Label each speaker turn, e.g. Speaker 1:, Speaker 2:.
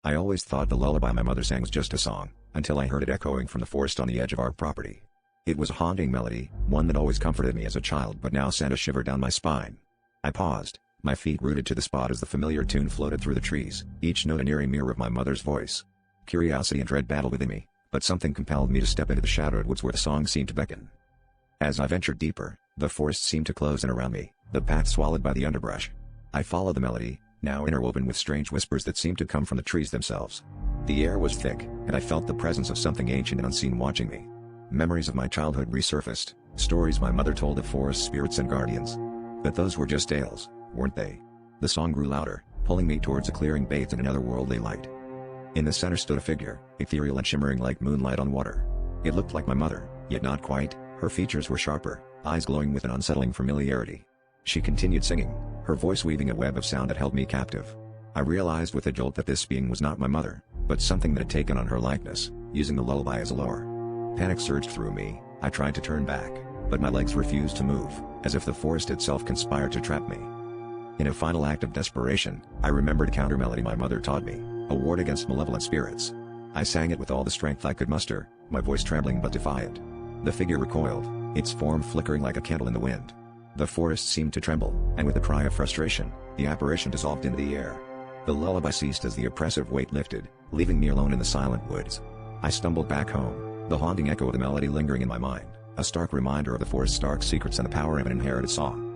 Speaker 1: I always thought the lullaby my mother sang was just a song, until I heard it echoing from the forest on the edge of our property. It was a haunting melody, one that always comforted me as a child but now sent a shiver down my spine. I paused, my feet rooted to the spot as the familiar tune floated through the trees, each note an eerie mirror of my mother's voice. Curiosity and dread battled within me, but something compelled me to step into the shadowed woods where the song seemed to beckon. As I ventured deeper, the forest seemed to close in around me, the path swallowed by the underbrush. I followed the melody, now interwoven with strange whispers that seemed to come from the trees themselves. The air was thick, and I felt the presence of something ancient and unseen watching me. Memories of my childhood resurfaced, stories my mother told of forest spirits and guardians. But those were just tales, weren't they? The song grew louder, pulling me towards a clearing bathed in an otherworldly light. In the center stood a figure, ethereal and shimmering like moonlight on water. It looked like my mother, yet not quite. Her features were sharper, eyes glowing with an unsettling familiarity. She continued singing, her voice weaving a web of sound that held me captive. I realized with a jolt that this being was not my mother, but something that had taken on her likeness, using the lullaby as a lure. Panic surged through me. I tried to turn back, but my legs refused to move, as if the forest itself conspired to trap me. In a final act of desperation, I remembered a counter-melody my mother taught me, a ward against malevolent spirits. I sang it with all the strength I could muster, my voice trembling but defiant. The figure recoiled, its form flickering like a candle in the wind. The forest seemed to tremble, and with a cry of frustration, the apparition dissolved into the air. The lullaby ceased as the oppressive weight lifted, leaving me alone in the silent woods. I stumbled back home, the haunting echo of the melody lingering in my mind, a stark reminder of the forest's dark secrets and the power of an inherited song.